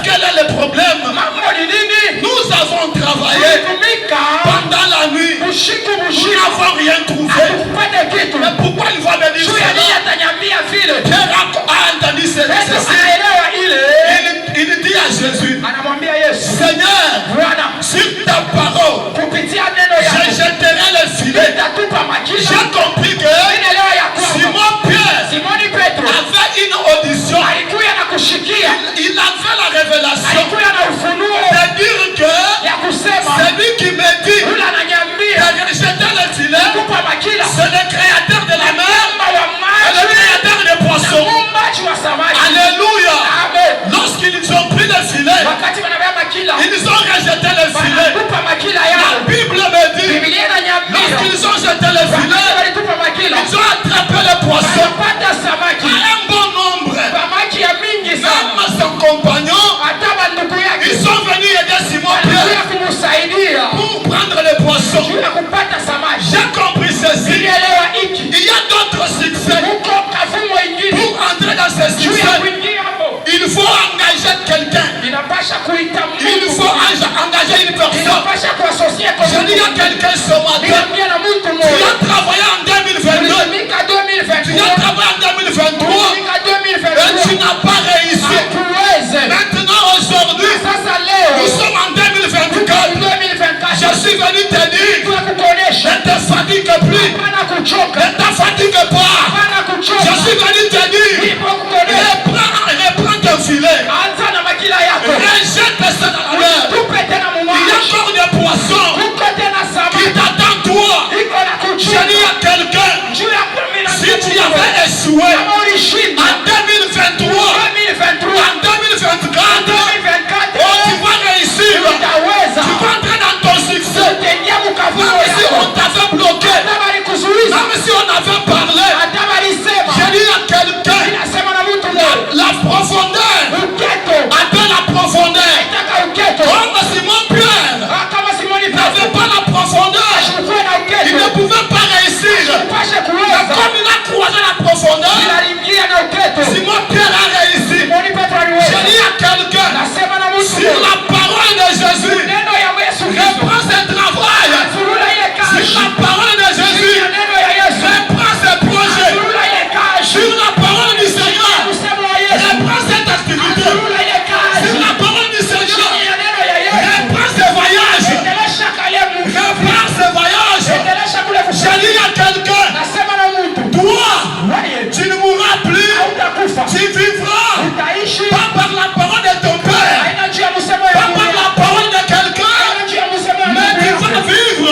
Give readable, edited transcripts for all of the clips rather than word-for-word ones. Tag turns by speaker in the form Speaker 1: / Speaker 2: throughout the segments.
Speaker 1: Quel est le problème? Nous avons travaillé pendant la nuit. Nous n'avons rien trouvé. Mais pourquoi il va me dire cela? Pierre a entendu ceci. Il dit à Jésus, Seigneur, sur ta parole, je jeterai le filet. J'ai compris que Simon Pierre avait une audition. Il avait la révélation de dire que celui qui me dit de jeter le filet, c'est le créateur de la mer et le créateur des poissons. Alléluia. Lorsqu'ils ont pris le filet, ils ont rejeté le filet. La Bible me dit, lorsqu'ils ont jeté le filet, ils ont attrapé le poisson. Un bon nombre, même son compagnon, ils sont venus aider Simon Pierre pour prendre le poisson. J'ai compris ceci. Il y a d'autres succès. Pour entrer dans ce succès, il faut engager quelqu'un. Il faut engager une personne. Je dis à quelqu'un ce matin, tu as travaillé en 2022, tu as travaillé en 2023 et tu n'as pas réussi. Maintenant, aujourd'hui, nous sommes en 2024. Je suis venu te dire, ne te fatigue plus, ne te fatigue pas. Je suis venu te dire, reprends ton filet, rejette ça dans la mer. Il y a encore des poissons qui t'attendent toi. Je dis à quelqu'un, si tu avais échoué en 2023, en 2024, oh, tu vas réussir. Tu vas entrer dans ton succès. Même si on t'avait bloqué, même si on avait parlé, je dis à quelqu'un, la profondeur, appelle la profondeur. Comme Simon Pierre n'avait pas la profondeur, il ne pouvait pas réussir. Mais comme il a croisé la profondeur, Simon Pierre a réussi. Je dis à quelqu'un, sur la parole de Jésus, reprends ce travail. Sur la parole de Jésus, reprends ce projet. Sur la parole du Seigneur, reprends cette activité. Sur la parole du Seigneur, reprends ce voyage. Reprends ce voyage. Je dis à quelqu'un, toi, tu ne mourras plus, tu vivras, pas par la parole de ton père, pas par la parole de quelqu'un, mais tu vas vivre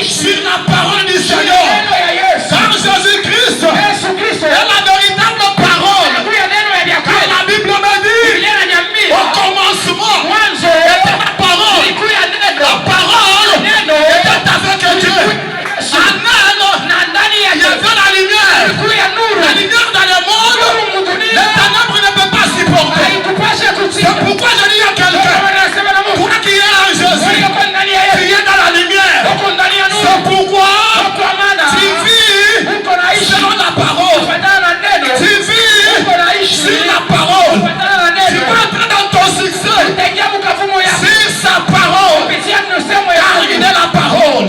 Speaker 1: sur la parole du Seigneur. Car Jésus-Christ est la véritable parole. Car la Bible me dit, au commencement était la parole. La parole était avec Dieu. Il y avait la lumière. La lumière dans le monde, les ténèbres ne peuvent pas supporter. C'est pourquoi je dis à quelqu'un, toi qui es en Jésus, qui est dans la lumière, c'est pourquoi tu vis selon la parole. Tu vis sur la parole. Tu vas entrer dans ton succès sur sa parole. Car il est la parole.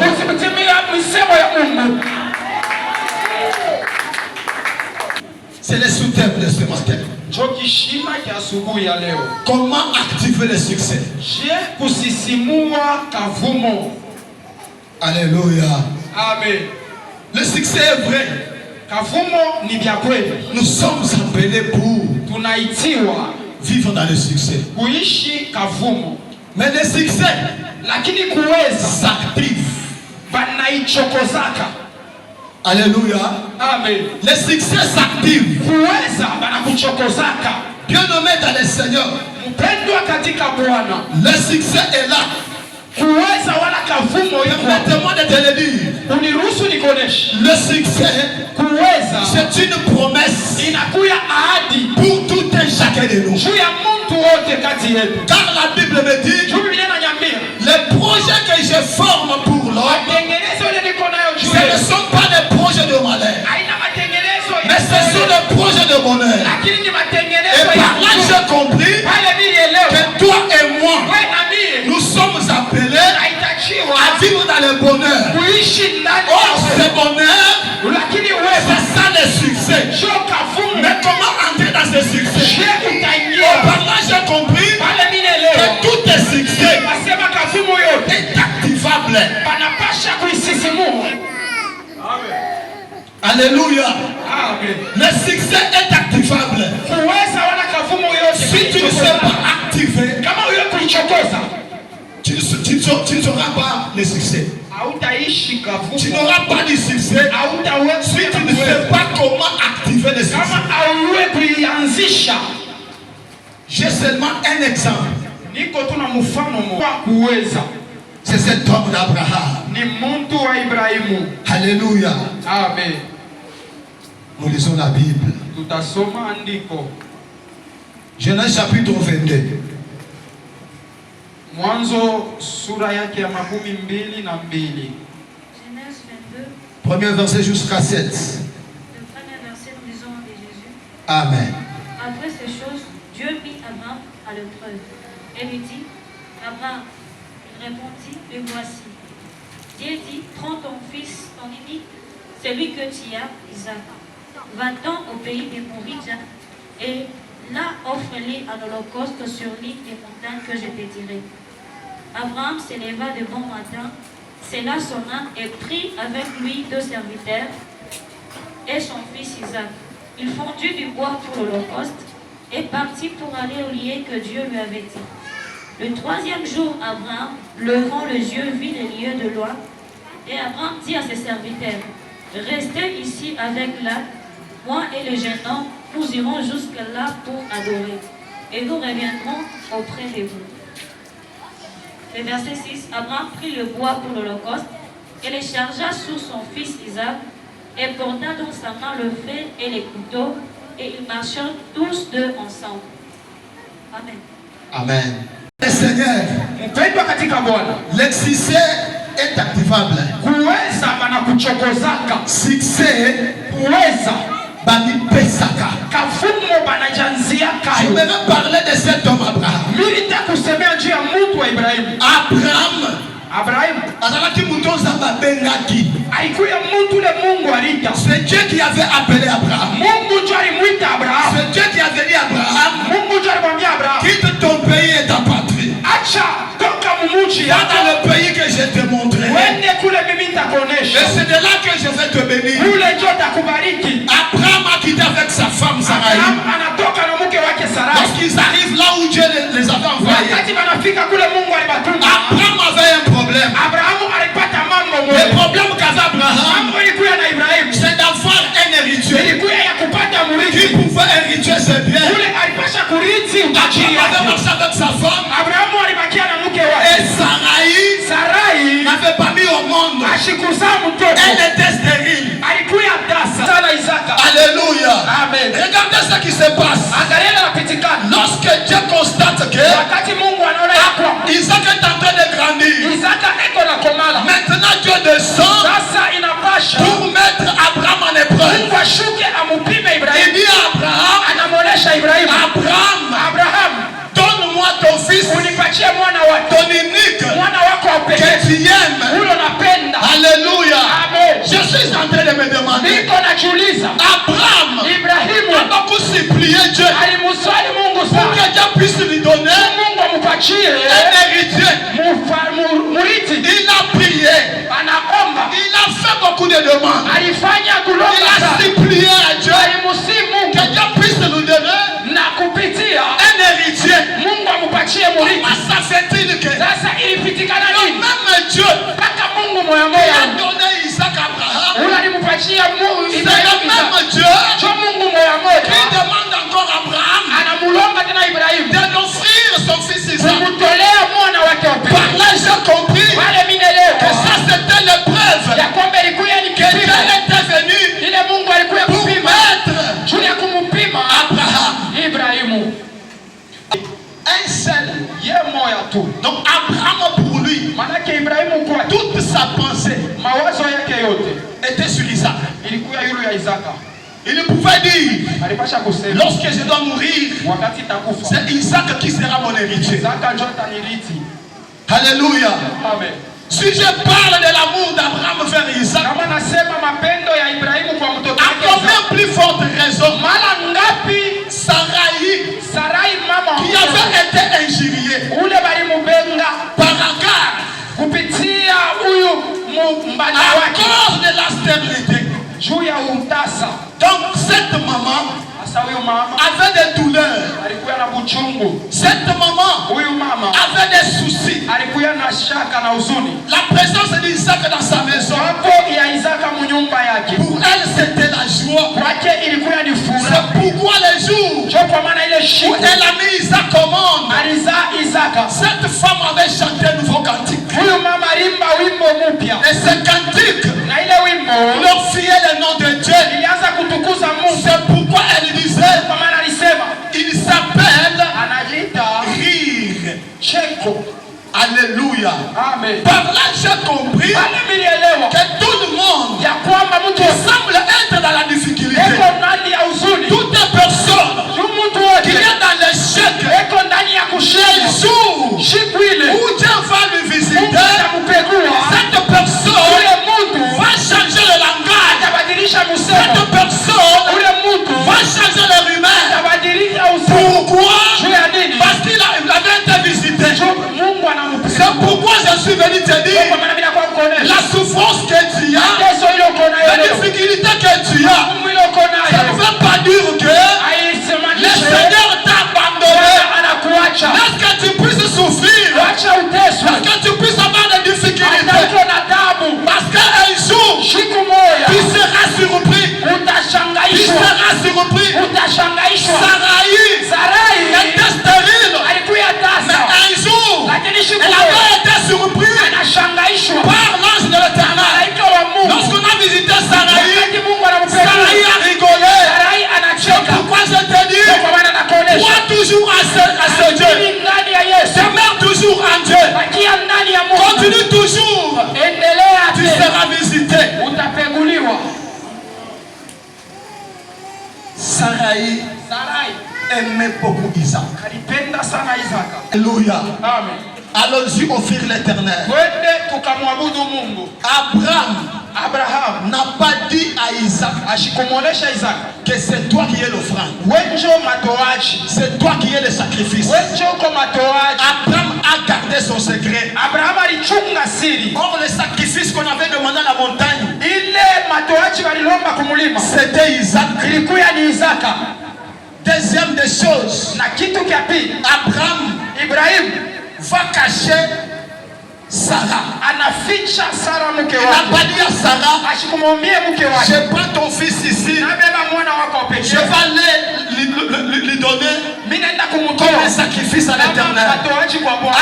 Speaker 1: C'est le sous-thème de ce matin. Comment activer le succès? Alléluia.
Speaker 2: Amen.
Speaker 1: Le succès est vrai. Nous sommes appelés pour vivre dans le succès. Mais le succès s'active. Alléluia.
Speaker 2: Amen.
Speaker 1: Le succès s'active. Bien nommé dans le Seigneur. Le succès est là. Permettez-moi de te le dire. Le succès, c'est une promesse pour tout un chacun de nous. Car la Bible me dit, les projets que je forme pour l'homme, ce ne sont pas des projets de malheur, mais ce sont des projets de bonheur. Et par là j'ai compris Or, ce bonheur, c'est ça le succès. Mais comment entrer dans ce succès? Auparavant, j'ai compris que tout est succès est activable. Alléluia. Le succès est activable. Si tu ne sais pas activer, tu ne sauras pas le succès. Tu n'auras pas de succès si tu ne sais pas comment activer le succès. J'ai seulement un exemple. C'est cet homme d'Abraham. Alléluia.
Speaker 2: Amen.
Speaker 1: Nous lisons la Bible. Genèse chapitre 22.
Speaker 2: Mwanzo sura yake ya 22.
Speaker 3: Genèse 22.
Speaker 1: Premier verset jusqu'à 7.
Speaker 3: Le premier verset, nous lisons de Jésus.
Speaker 1: Amen.
Speaker 3: Après ces choses, Dieu mit Abraham à l'épreuve et lui dit, Abraham, il répondit, le voici. Dieu dit, prends ton fils, ton unique, celui que tu as, Isaac. Va-t'en au pays des Morites et là offre-le en holocauste sur l'île des montagnes que je te dirai. Abraham s'éleva de bon matin, scella son âne et prit avec lui 2 serviteurs et son fils Isaac. Il fondit du bois pour l'holocauste et partit pour aller au lieu que Dieu lui avait dit. Le 3e jour, Abraham, levant les yeux, vit les lieux de loin. Et Abraham dit à ses serviteurs, restez ici avec l'âne, moi et le jeune homme, nous irons jusque-là pour adorer. Et nous reviendrons auprès de vous. Le verset 6, Abraham prit le bois pour l'holocauste et le chargea sur son fils Isaac et porta dans sa main le feu et les couteaux et ils marchèrent tous deux ensemble. Amen.
Speaker 1: Amen. Le Seigneur, le succès est activable. Succès, Bani Pesaka. Je vais parler de cet homme Abraham. Abraham, c'est Dieu qui avait appelé Abraham. C'est Dieu qui avait dit à Abraham, quitte ton pays et ta patrie. Va dans le pays que je te montrerai. Et c'est de là que je vais te bénir. Abraham a quitté avec sa femme Sarai. Lorsqu'ils arrivent là où Dieu les avait envoyés, Abraham avait un problème. Le problème qu'avait Abraham, c'est d'avoir un héritier. Qui pouvait hériter ses biens. Abraham avait marché avec sa femme. Et Sarai n'avait pas mis au monde. Elle était stérile. Alléluia.
Speaker 2: Amen.
Speaker 1: Regardez ce qui se passe. Lorsque Dieu constate que Isaac est en train de grandir, maintenant Dieu descend pour mettre Abraham en épreuve. Il dit à Abraham, donne-moi ton fils, ton unique, que tu aimes. Alléluia. Je suis en train de me demander, Abraham a beaucoup supplié Dieu pour que Dieu puisse lui donner un héritier. Il a prié. Il a fait beaucoup de demandes. Il a supplié à Dieu que Dieu puisse nous donner un héritier. Comment ça fait-il que le même Dieu qui a donné Isaac à Abraham, c'est le même Dieu qui demande encore à Abraham de l'offrir son fils Isaac. Par là, j'ai compris que ça c'était l'épreuve que Dieu était venu pour mettre Abraham. Un seul. Donc Abraham pour lui, toute sa pensée était sur Isaac. Il pouvait dire, lorsque je dois mourir, c'est Isaac qui sera mon héritier. Alléluia. Si je parle de l'amour d'Abraham vers Isaac,
Speaker 2: Kama nasema mapendo ya Ibrahimu kwa mtoto
Speaker 1: à
Speaker 2: wake
Speaker 1: combien
Speaker 2: Isaka.
Speaker 1: plus forte raison
Speaker 2: Mara ngapi Sarai mama
Speaker 1: qui avait été injurié
Speaker 2: ule balimubenga
Speaker 1: par Agar
Speaker 2: kupitia huyu mbana
Speaker 1: à
Speaker 2: wake
Speaker 1: cause de la stérilité.
Speaker 2: juu ya utasa.
Speaker 1: Donc cette maman
Speaker 2: Sasa huyu mama
Speaker 1: avait des douleurs.
Speaker 2: alikuwa na buchungu.
Speaker 1: Cette maman
Speaker 2: Huyu mama
Speaker 1: avait des soucis.
Speaker 2: alikuwa na shaka na huzuni.
Speaker 1: La présence d'Isaac dans sa maison,
Speaker 2: Hapo ya Isaka munyumba yake
Speaker 1: pour elle c'était la joie.
Speaker 2: kwake ilikuwa ni furaha.
Speaker 1: C'est pourquoi les jours
Speaker 2: Jo kwa maana ile
Speaker 1: où
Speaker 2: siku
Speaker 1: elle a mis Isaac au monde,
Speaker 2: alizaa Isaka,
Speaker 1: cette femme avait chanté un nouveau cantique.
Speaker 2: huyu mama alimba wimbo mpya,
Speaker 1: Et ce cantique
Speaker 2: na ile wimbo
Speaker 1: glorifiait le nom de Dieu.
Speaker 2: ilianza kutukuza Mungu.
Speaker 1: C'est pourquoi elle disait,
Speaker 2: Kwa maana alisema
Speaker 1: il s'appelle
Speaker 2: anajiita
Speaker 1: rire.
Speaker 2: cheko.
Speaker 1: Alléluia.
Speaker 2: Amen.
Speaker 1: Par là, j'ai compris
Speaker 2: Bali milielewa
Speaker 1: que tout le monde
Speaker 2: ya kwamba mtu
Speaker 1: semble être dans la difficulté.
Speaker 2: eko ndani ya huzuni,
Speaker 1: Toute personne
Speaker 2: mtu
Speaker 1: qui
Speaker 2: wote
Speaker 1: est dans l'échec,
Speaker 2: eko ndani ya
Speaker 1: les
Speaker 2: kushindwa.
Speaker 1: jours
Speaker 2: Siku ile
Speaker 1: où Dieu va lui
Speaker 2: Mungu
Speaker 1: visiter,
Speaker 2: atakupegua,
Speaker 1: cette personne
Speaker 2: ule mtu
Speaker 1: va changer le langage.
Speaker 2: atabadilisha
Speaker 1: Cette
Speaker 2: msemo,
Speaker 1: personne
Speaker 2: ule mtu
Speaker 1: va changer le rumeur.
Speaker 2: atabadilisha usemo.
Speaker 1: Pourquoi?
Speaker 2: Juu ya nini?
Speaker 1: Parce qu'il avait été visité.
Speaker 2: Mungu anampenda.
Speaker 1: C'est pourquoi je suis venu te dire,
Speaker 2: Kwa maana bila kwa kuonesha
Speaker 1: la souffrance que tu as,
Speaker 2: mateso ile uko nayo
Speaker 1: la
Speaker 2: leo,
Speaker 1: difficulté que tu as,
Speaker 2: Mungu ile uko
Speaker 1: ça ne
Speaker 2: nayo
Speaker 1: veut pas dire que le
Speaker 2: haisemanishi
Speaker 1: Seigneur t'a abandonné.
Speaker 2: anakuacha.
Speaker 1: Laisse que tu puisses souffrir,
Speaker 2: Acha uteswe
Speaker 1: laisse que tu puisses avoir des
Speaker 2: hata
Speaker 1: difficultés.
Speaker 2: uko na taabu,
Speaker 1: Parce qu'un jour,
Speaker 2: siku moja
Speaker 1: tu seras surpris. Tu
Speaker 2: utashangaishwa,
Speaker 1: seras surpris.
Speaker 2: utashangaishwa.
Speaker 1: Sarai
Speaker 2: Sarai
Speaker 1: était stérile,
Speaker 2: alikuwa
Speaker 1: mais
Speaker 2: tasa,
Speaker 1: un jour,
Speaker 2: lakini siku
Speaker 1: elle
Speaker 2: moja
Speaker 1: avait été surprise
Speaker 2: anashangaishwa
Speaker 1: par l'ange de l'Éternel.
Speaker 2: malaika wa Mungu.
Speaker 1: Lorsqu'on a visité Sarai,
Speaker 2: Wakati Mungu anampenda
Speaker 1: Sarai a rigolé.
Speaker 2: Sarai anacheka.
Speaker 1: Pourquoi je te dis,
Speaker 2: Kwa maana anakuonesha
Speaker 1: crois toujours à ce Dieu.
Speaker 2: akili ndani ya Yesu,
Speaker 1: Demeure toujours en Dieu.
Speaker 2: bakia ndani ya Mungu,
Speaker 1: Continue toujours.
Speaker 2: endelea
Speaker 1: Tu
Speaker 2: tena,
Speaker 1: seras visité.
Speaker 2: utapeguliwa.
Speaker 1: Sarai
Speaker 2: Sarai
Speaker 1: aimait beaucoup Isaac.
Speaker 2: alipenda sana Isaka.
Speaker 1: Alléluia.
Speaker 2: Amen.
Speaker 1: Allons-y offrir l'Éternel.
Speaker 2: Twende tukamwabudu Mungu.
Speaker 1: Abraham n'a pas dit à Isaac
Speaker 2: Ashikumwonesha Isaka,
Speaker 1: que c'est toi qui es l'offrande.
Speaker 2: wenjo matoaji,
Speaker 1: C'est toi qui es le sacrifice.
Speaker 2: wenjo ko matoaji.
Speaker 1: Abraham a gardé son secret.
Speaker 2: Abrahamu alichunga siri.
Speaker 1: Or, le sacrifice qu'on avait demandé à la montagne,
Speaker 2: Ile matoaji walilomba kumulima
Speaker 1: c'était Isaac.
Speaker 2: ilikuwa ni Isaka.
Speaker 1: Deuxième des choses,
Speaker 2: Na kitu kya pili,
Speaker 1: Abraham
Speaker 2: Ibrahimu
Speaker 1: va cacher Sarah.
Speaker 2: anaficha Sara mke
Speaker 1: Il n'a
Speaker 2: wake,
Speaker 1: pas dit à Sarah,
Speaker 2: asikumwambie mke
Speaker 1: je
Speaker 2: wake,
Speaker 1: prends ton fils ici,
Speaker 2: nabeba mwana wako
Speaker 1: je
Speaker 2: pekee,
Speaker 1: vais lui donner
Speaker 2: mimi naenda
Speaker 1: comme un
Speaker 2: kumtoa
Speaker 1: sacrifice à
Speaker 2: kama
Speaker 1: l'Éternel.
Speaker 2: matoaji kwa Bwana.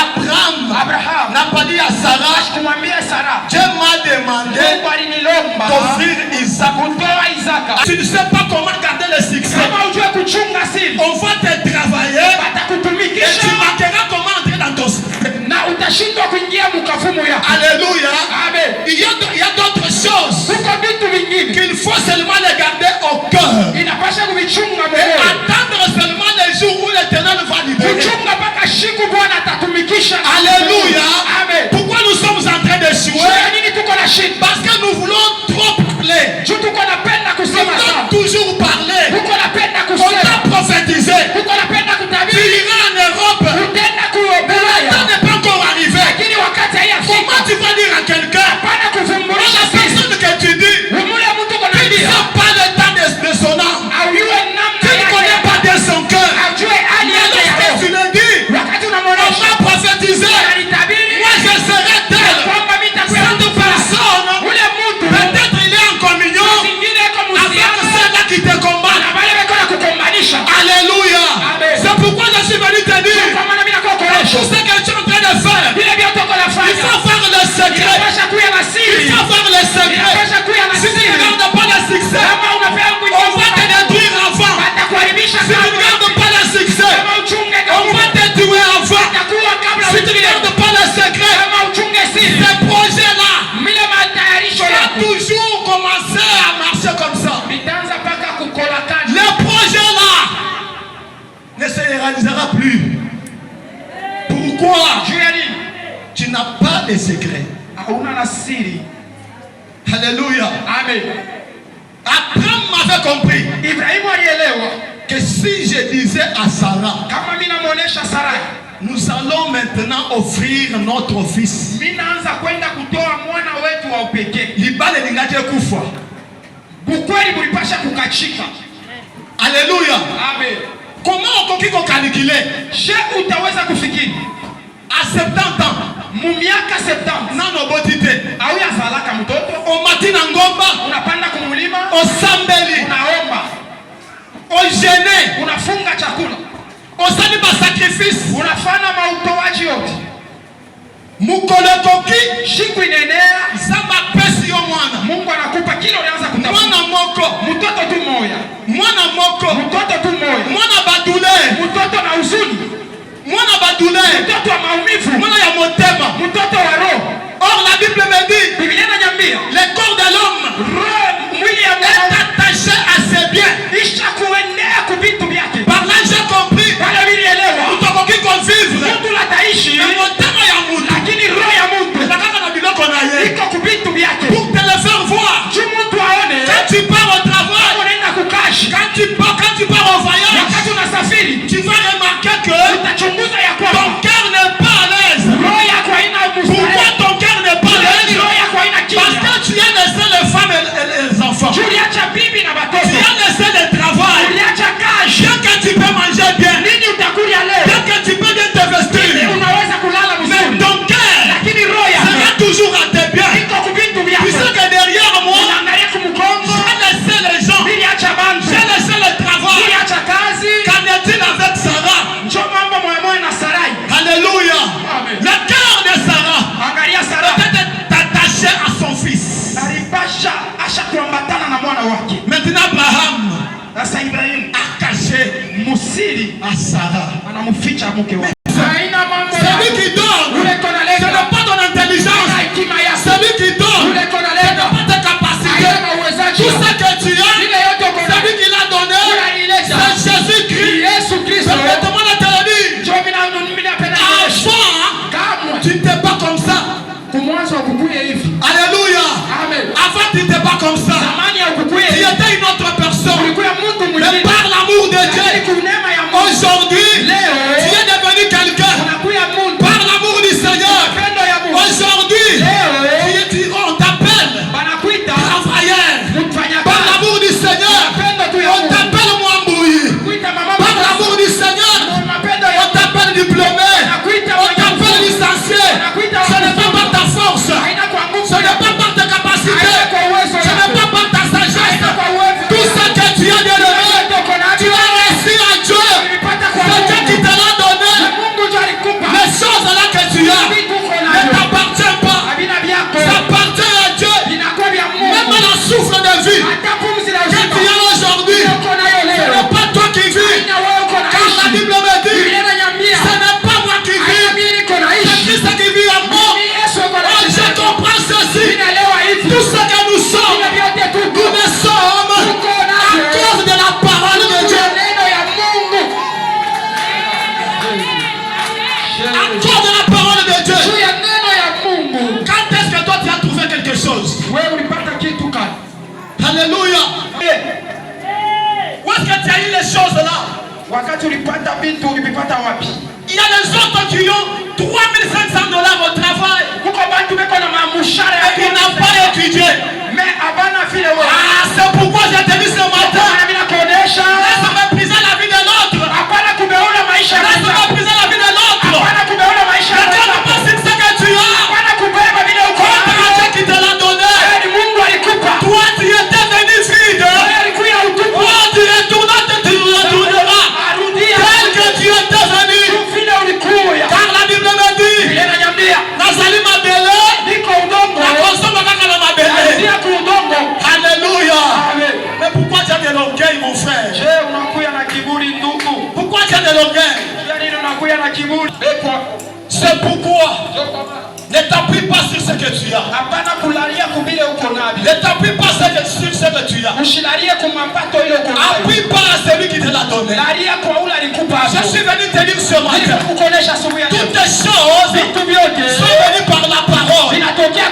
Speaker 1: Abraham n'a pas dit à Sarah,
Speaker 2: Asikumwambie Sara,
Speaker 1: Dieu m'a demandé
Speaker 2: Mungu alinilomba
Speaker 1: d'offrir Isaac.
Speaker 2: kutoa Isaka.
Speaker 1: Tu ne sais pas comment garder le succès.
Speaker 2: Kama ujue kuchunga siri,
Speaker 1: On va te travailler et tu
Speaker 2: watakutumikisha
Speaker 1: manqueras comment entrer dans ton secret.
Speaker 2: na utashindwa kuingia mkafumu yako.
Speaker 1: Alléluia.
Speaker 2: Amen.
Speaker 1: Il y a d'autres choses
Speaker 2: Kuko vitu vingine
Speaker 1: qu'il faut seulement les garder au cœur.
Speaker 2: inapasha kuvichunga
Speaker 1: Et
Speaker 2: moyoni,
Speaker 1: attendre seulement les jours où l'Éternel va libérer.
Speaker 2: kuchunga mpaka siku Bwana atatumikisha.
Speaker 1: Alléluia.
Speaker 2: Amen.
Speaker 1: Pourquoi nous sommes en train de
Speaker 2: Juu
Speaker 1: jouer?
Speaker 2: ya nini tuko na shida?
Speaker 1: Parce que nous voulons trop parler.
Speaker 2: Juu tuko napenda
Speaker 1: Nous
Speaker 2: kusema
Speaker 1: voulons
Speaker 2: sana,
Speaker 1: toujours parler.
Speaker 2: tuko napenda
Speaker 1: On
Speaker 2: kusema,
Speaker 1: t'a prophétisé.
Speaker 2: tuko napenda
Speaker 1: Tu
Speaker 2: kutabiri,
Speaker 1: iras en Europe.
Speaker 2: tutenda
Speaker 1: Le
Speaker 2: kuogelea,
Speaker 1: temps n'est pas encore arrivé.
Speaker 2: lakini wakati haiyafika.
Speaker 1: Comment tu vas dire à quelqu'un,
Speaker 2: Hapana
Speaker 1: la
Speaker 2: kuvumbulisha siri.
Speaker 1: personne que tu dis,
Speaker 2: Umule mtu
Speaker 1: tu ne
Speaker 2: kunaambia
Speaker 1: sais pas le temps de son âme.
Speaker 2: aujue
Speaker 1: Tu
Speaker 2: namna
Speaker 1: ne connais
Speaker 2: yake,
Speaker 1: pas de son cœur.
Speaker 2: ajue hali
Speaker 1: Mais
Speaker 2: yake ya
Speaker 1: lorsque tu
Speaker 2: roho.
Speaker 1: le dis,
Speaker 2: Wakati
Speaker 1: on
Speaker 2: unamwonyesha
Speaker 1: m'a prophétisé.
Speaker 2: alitabiri
Speaker 1: Moi je serai tel.
Speaker 2: kwamba mimi nitakuwa
Speaker 1: Cette
Speaker 2: mtu fulani.
Speaker 1: personne,
Speaker 2: Ule mtu
Speaker 1: peut-être il est en communion
Speaker 2: zingine iko
Speaker 1: avec
Speaker 2: muhusiano
Speaker 1: ceux-là qui te combattent.
Speaker 2: na wale wako na kukombanisha.
Speaker 1: Alléluia.
Speaker 2: Amen.
Speaker 1: C'est pourquoi je suis venu te dire,
Speaker 2: Kwa maana mimi nakuwa kuonesha
Speaker 1: tout ce que tu es en train de faire,
Speaker 2: vile vile uko
Speaker 1: il
Speaker 2: nafanya,
Speaker 1: faut faire le secret.
Speaker 2: inapasha kuya na
Speaker 1: Il
Speaker 2: siri,
Speaker 1: faut faire le secret.
Speaker 2: inapasha kuya na
Speaker 1: Si tu ne
Speaker 2: siri.
Speaker 1: gardes pas le succès,
Speaker 2: Kama unapea
Speaker 1: on va te détruire avant.
Speaker 2: atakuharibisha
Speaker 1: Si tu ne gardes pas le succès,
Speaker 2: kama uchunge
Speaker 1: on va te tuer avant.
Speaker 2: atakuwa kabla
Speaker 1: Si tu ne gardes pas le secret,
Speaker 2: kama uchunge siri.
Speaker 1: ces projets-là,
Speaker 2: Mile matayarisho
Speaker 1: ça a
Speaker 2: yako
Speaker 1: toujours commencé à marcher comme ça.
Speaker 2: vitaanza mpaka kukolakana.
Speaker 1: Le projet-là ne se réalisera plus. Pourquoi?
Speaker 2: Juu ya nini?
Speaker 1: Tu n'as pas de secret.
Speaker 2: hauna na siri.
Speaker 1: Alléluia.
Speaker 2: Amen.
Speaker 1: Abraham m'avait compris
Speaker 2: Ibrahimu alielewa
Speaker 1: que si je disais à Sarah,
Speaker 2: kama mimi namuonesha Sarai,
Speaker 1: nous allons maintenant offrir notre fils,
Speaker 2: mimi naanza kwenda kutoa mwana wetu wa upekee,
Speaker 1: libale lingaje kufa.
Speaker 2: bukweli bulipasha kukachika.
Speaker 1: Alléluia.
Speaker 2: Amen.
Speaker 1: Comment on peut calculer?
Speaker 2: Je utaweza kufikiri
Speaker 1: À 70 ans,
Speaker 2: mu miaka 70
Speaker 1: nano botite,
Speaker 2: au yazalaka mtoto,
Speaker 1: o matina ngomba,
Speaker 2: unapanda kumulima,
Speaker 1: o sambeli,
Speaker 2: unaomba,
Speaker 1: o jeûner,
Speaker 2: unafunga chakula,
Speaker 1: o sali ba sacrifice,
Speaker 2: unafanya mautoaji yote.
Speaker 1: mukolokoki,
Speaker 2: Siku inaenea,
Speaker 1: zamba pesi yo mwana.
Speaker 2: Mungu anakupa kile ulianza kutafuta.
Speaker 1: Mwana moko,
Speaker 2: Mtoto tu moya,
Speaker 1: mwana moko,
Speaker 2: mtoto tu moya,
Speaker 1: mwana badule,
Speaker 2: mtoto na huzuni,
Speaker 1: mwana badule,
Speaker 2: mtoto wa maumivu,
Speaker 1: mwana ya motema.
Speaker 2: mtoto wa roho.
Speaker 1: Or la Bible me dit,
Speaker 2: Biblia inaniambia
Speaker 1: le corps de l'homme
Speaker 2: roho, mwili ya
Speaker 1: est
Speaker 2: mwanadamu
Speaker 1: attaché à ses biens.
Speaker 2: isha kuenea kuvitu vyake.
Speaker 1: Par là j'ai compris,
Speaker 2: Wala vilielewa
Speaker 1: utokoki convivre,
Speaker 2: mtu lataishi,
Speaker 1: na motema ya mutu,
Speaker 2: lakini roho ya mtu
Speaker 1: nakaka na biloko na ye.
Speaker 2: iko kuvitu vyake.
Speaker 1: Pour te le faire voir,
Speaker 2: Juu mtu aone
Speaker 1: quand tu pars au travail,
Speaker 2: unaenda kukashi,
Speaker 1: quand tu pars au voyage,
Speaker 2: wakati unasafiri
Speaker 1: tu vas remarquer que
Speaker 2: utachunguza ya
Speaker 1: ton
Speaker 2: kwamba
Speaker 1: cœur n'est pas à l'aise.
Speaker 2: roho yako haina
Speaker 1: Pourquoi
Speaker 2: mstari,
Speaker 1: ton cœur n'est pas à l'aise?
Speaker 2: roho yako haina
Speaker 1: Parce
Speaker 2: kinya.
Speaker 1: que tu as laissé les femmes et les enfants.
Speaker 2: Juu uliacha bibi na
Speaker 1: Tu
Speaker 2: watoto,
Speaker 1: as laissé le travail.
Speaker 2: uliacha kazi.
Speaker 1: Bien que tu peux manger bien,
Speaker 2: Nini utakulia leo?
Speaker 1: bien que tu peux bien te vestir,
Speaker 2: Unaweza kulala
Speaker 1: mais
Speaker 2: vizuri,
Speaker 1: ton cœur
Speaker 2: lakini roho
Speaker 1: sera
Speaker 2: yako
Speaker 1: toujours à tes biens.
Speaker 2: iko kuvitu
Speaker 1: Tu
Speaker 2: vyako.
Speaker 1: sais que derrière moi,
Speaker 2: Unaangalia kumkongo,
Speaker 1: j'ai laissé les gens,
Speaker 2: niliacha bantu,
Speaker 1: j'ai laissé le travail.
Speaker 2: niliacha kazi.
Speaker 1: Qu'en est-il avec Sarah?
Speaker 2: Njoo mambo moya moya na Sarai.
Speaker 1: Alléluia.
Speaker 2: Amen.
Speaker 1: Le cœur de Sarah
Speaker 2: Angalia Sarai
Speaker 1: était attaché à son fils.
Speaker 2: alipasha asha kuambatana na mwana wake.
Speaker 1: Maintenant, Abraham
Speaker 2: Sasa Ibrahimu
Speaker 1: a caché
Speaker 2: musiri
Speaker 1: à Sarah.
Speaker 2: anamficha mke wake. Haina mambo ya
Speaker 1: Celui qui donne,
Speaker 2: ule
Speaker 1: ce
Speaker 2: kona
Speaker 1: n'est
Speaker 2: leta
Speaker 1: pas ton intelligence.
Speaker 2: hekima ya
Speaker 1: Celui qui donne,
Speaker 2: ule kona
Speaker 1: ce n'est
Speaker 2: leta
Speaker 1: pas tes capacités.
Speaker 2: haina uwezaji.
Speaker 1: Tout ce que tu as,
Speaker 2: Ile yote uko nayo.
Speaker 1: celui qui l'a donné, c'est Jésus-Christ.
Speaker 2: Yesu Kristo.
Speaker 1: Permettez-moi de te le dire.
Speaker 2: Njoo mimi napenda Yesu.
Speaker 1: Avant,
Speaker 2: Kamwe
Speaker 1: tu n'étais pas comme ça.
Speaker 2: kumwanzo ukukuye hivi.
Speaker 1: Alléluia.
Speaker 2: Amen.
Speaker 1: Avant, tu n'étais pas comme ça.
Speaker 2: Zamani ya ukukuye
Speaker 1: Tu
Speaker 2: hivi.
Speaker 1: étais une autre personne.
Speaker 2: Ulikuwa mtu
Speaker 1: Mais
Speaker 2: mwingine.
Speaker 1: par l'amour de
Speaker 2: Lakini
Speaker 1: Dieu,
Speaker 2: kunema ya Mungu.
Speaker 1: aujourd'hui,
Speaker 2: Leo
Speaker 1: tu es devenu quelqu'un.
Speaker 2: unakuya Mungu.
Speaker 1: Par l'amour du Seigneur,
Speaker 2: Pendo ya Mungu.
Speaker 1: aujourd'hui,
Speaker 2: Leo
Speaker 1: on t'appelle
Speaker 2: banakuita
Speaker 1: travailleur.
Speaker 2: mfanya
Speaker 1: Par
Speaker 2: kazi.
Speaker 1: l'amour du Seigneur,
Speaker 2: Pendo tu ya
Speaker 1: on
Speaker 2: Mungu.
Speaker 1: t'appelle Mwambouyi.
Speaker 2: Kuita mama
Speaker 1: Par l'amour du Seigneur,
Speaker 2: mapendo ya
Speaker 1: on t'appelle diplômé.
Speaker 2: Nakuita
Speaker 1: On t'appelle licencié. Ce n'est pas par ta force.
Speaker 2: haina kwa nguvu.
Speaker 1: Ce n'est pas par ta capacité.
Speaker 2: Haina kwa uwezo
Speaker 1: Ce n'est
Speaker 2: wako.
Speaker 1: pas par ta sagesse.
Speaker 2: Haina kwa uwezo.
Speaker 1: Tout ce que tu as bien donné, tu as reçu à Dieu.
Speaker 2: Ulipata kwa
Speaker 1: C'est Dieu qui
Speaker 2: Mungu.
Speaker 1: te l'a donné.
Speaker 2: Mungu ndiye alikupa.
Speaker 1: Les choses là que tu as
Speaker 2: Vitu uko
Speaker 1: ne
Speaker 2: navyo.
Speaker 1: t'appartiennent pas.
Speaker 2: Havina vyako.
Speaker 1: Ça appartient à Dieu.
Speaker 2: Vinakuwa vya
Speaker 1: Même
Speaker 2: Mungu.
Speaker 1: la souffle de vie
Speaker 2: Hata pumzi la
Speaker 1: que
Speaker 2: uzima.
Speaker 1: tu as aujourd'hui,
Speaker 2: Uko nayo
Speaker 1: ce
Speaker 2: leo.
Speaker 1: n'est pas toi qui vis.
Speaker 2: Haina wewe uko
Speaker 1: Car la
Speaker 2: naishi.
Speaker 1: Bible me dit,
Speaker 2: Biblia inaniambia.
Speaker 1: ce n'est pas moi qui
Speaker 2: Haina
Speaker 1: vis,
Speaker 2: mimi niko
Speaker 1: c'est
Speaker 2: naishi.
Speaker 1: Christ qui vit en moi.
Speaker 2: Ni Yesu uko
Speaker 1: Oh,
Speaker 2: naishi.
Speaker 1: je comprends ceci.
Speaker 2: Ninaelewa hivi.
Speaker 1: Tout ce que nous sommes,
Speaker 2: Vile vyote tuko.
Speaker 1: nous ne sommes
Speaker 2: Tuko
Speaker 1: à
Speaker 2: navyo.
Speaker 1: cause de la parole de Dieu.
Speaker 2: Neno ya Mungu.
Speaker 1: À cause de la parole de Dieu.
Speaker 2: Juu ya neno ya Mungu.
Speaker 1: Quand est-ce que toi tu as trouvé quelque chose?
Speaker 2: Wewe ulipata kitu gani?
Speaker 1: Alléluia. Où est-ce que tu as eu les choses là?
Speaker 2: Wakati ulipata vitu ulipata wapi?
Speaker 1: Il y a des autres qui ont 3500 $ au travail
Speaker 2: Kuko bantu beko na mamushara ya
Speaker 1: et qui n'ont pas étudié.
Speaker 2: mais abana vile wewe.
Speaker 1: Ah, c'est pourquoi j'ai te dit ce matin.
Speaker 2: Hapana bila kuonesha.
Speaker 1: Laisse mépriser la vie de l'autre.
Speaker 2: Hapana kubeona maisha ya
Speaker 1: Laisse
Speaker 2: mwenzako.
Speaker 1: mépriser la vie de l'autre.
Speaker 2: Hapana kubeona maisha ya
Speaker 1: Mais Dieu ne
Speaker 2: mwenzako.
Speaker 1: pas ce que tu as.
Speaker 2: Hapana kubeba vile uko
Speaker 1: C'est
Speaker 2: navyo.
Speaker 1: Dieu qui te l'a donné.
Speaker 2: Ni Mungu alikupa.
Speaker 1: Toi, tu étais venu vide.
Speaker 2: Wewe alikuya utupu.
Speaker 1: Toi, tu retourneras
Speaker 2: Arudia.
Speaker 1: tel que tu étais venu.
Speaker 2: Vile ulikuya.
Speaker 1: Car la Bible me dit,
Speaker 2: Biblia inaniambia.
Speaker 1: Nazali mabele,
Speaker 2: Niko udongo.
Speaker 1: nakosoma kaka na mabele.
Speaker 2: Arudia ku udongo.
Speaker 1: Alléluia.
Speaker 2: Amen.
Speaker 1: Mais pourquoi tu as de l'orgueil, mon frère?
Speaker 2: Je unakuya na kiburi ndugu.
Speaker 1: Pourquoi tu as de l'orgueil?
Speaker 2: Yaani unakuya na kiburi. Ekwa.
Speaker 1: C'est pourquoi ne t'appuie pas sur ce que tu as.
Speaker 2: Hapana kulalia kubile uko navyo.
Speaker 1: Ne t'appuie pas sur ce que tu as.
Speaker 2: Usilalie kwa mapato ile uko nayo.
Speaker 1: Appuie pas à celui qui te l'a donné.
Speaker 2: Lalia kwa ule alikupa.
Speaker 1: Je suis venu te dire ce matin.
Speaker 2: Kukonesha asubuhi ya leo.
Speaker 1: Toutes les choses
Speaker 2: Vitu vyote
Speaker 1: sont venues par la parole.
Speaker 2: vinatokea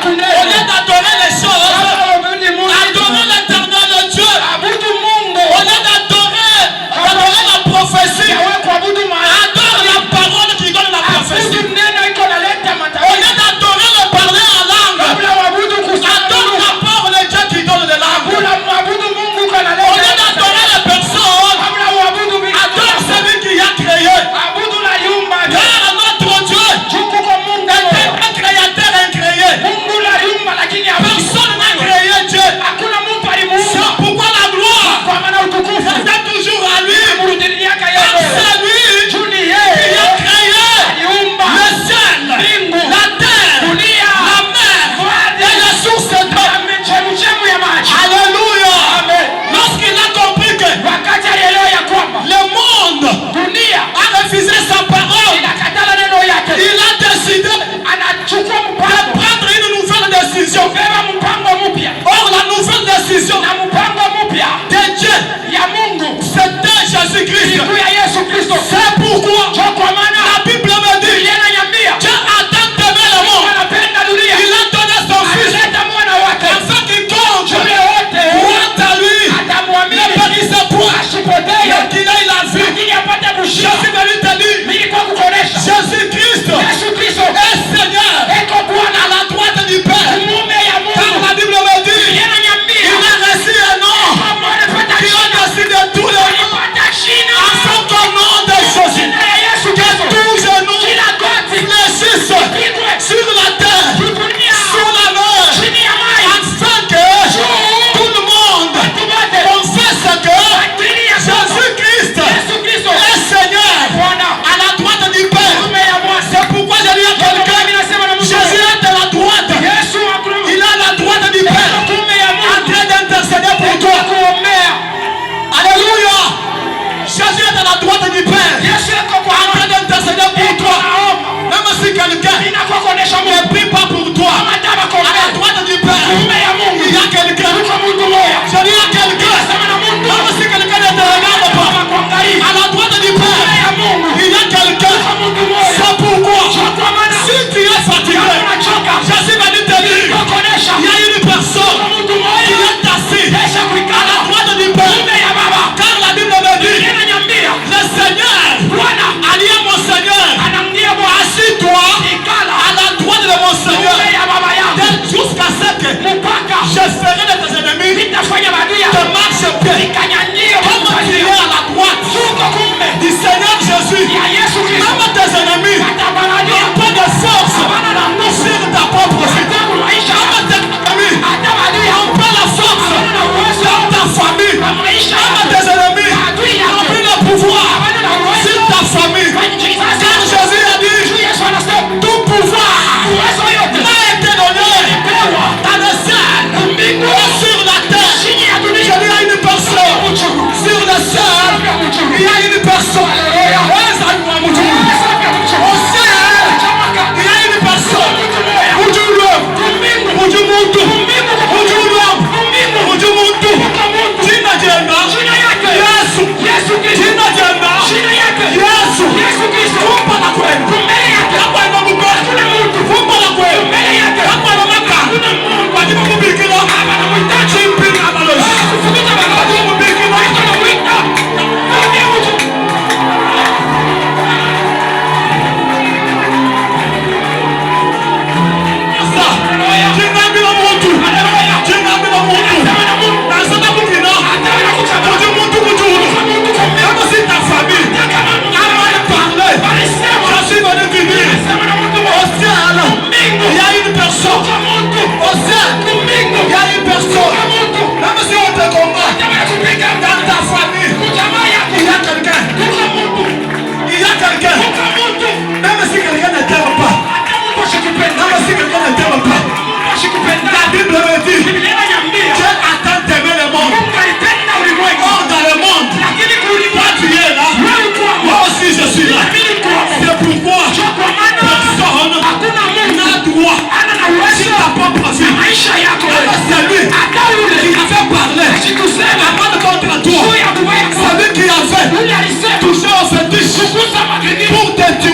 Speaker 1: tuer.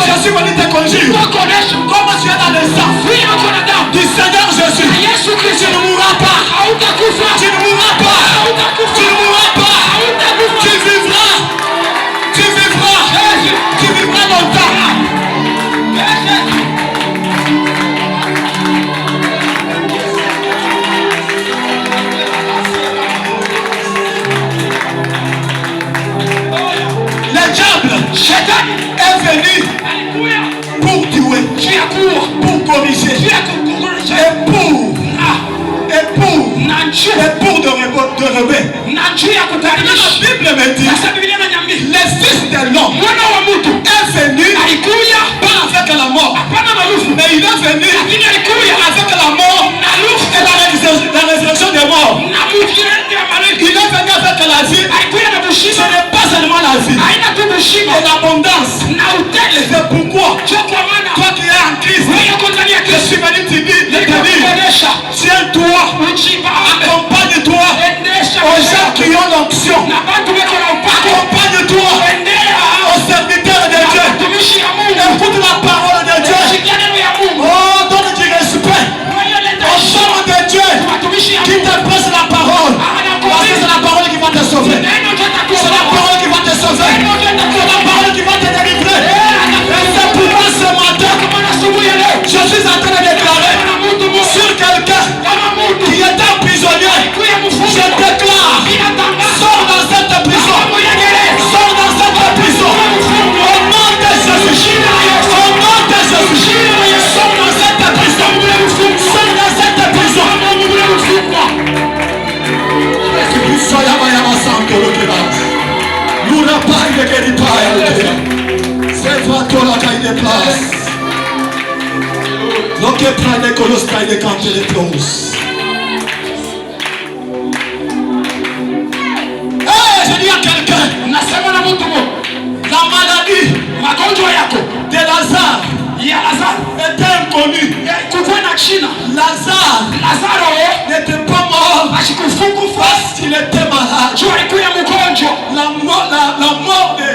Speaker 1: Je suis venu te conjurer. Comme tu es dans le sang du Seigneur Jésus, tu ne mourras pas. Tu ne mourras pas. Tu ne mourras pas. Tu vivras. Tu vivras. Tu vivras longtemps. Est venu pour tuer, pour corriger, et pour de rebelle. La Bible me dit, le Fils de l'homme est venu pas avec la mort, mais il est venu avec la mort et la résurrection des morts. Il est venu avec la vie. Ce n'est pas seulement la vie, et l'abondance. C'est pourquoi toi qui es en Christ, je suis venu te dire, tiens-toi, accompagne-toi aux gens qui ont l'onction, accompagne-toi aux serviteurs de Dieu, écoute la parole de Dieu, oh, donne du respect aux gens de Dieu qui te prêchent la parole, parce que c'est la parole qui va te sauver, c'est la parole qui va te sauver, c'est la parole qui va te délivrer. Et c'est pourquoi ce matin je suis en train de déclarer sur quelqu'un qui est un prisonnier, je déclare, sors dans cette prison, sors dans cette prison, au nom de Jésus, au nom de Jésus, sors dans cette prison, sors dans cette prison. C'est toi la caille de place. Donc prends les colos caille de camp de plomos. Je dis à quelqu'un, la maladie de Lazare était inconnue. Lazare n'était pas mort parce qu'il était malade. La mort de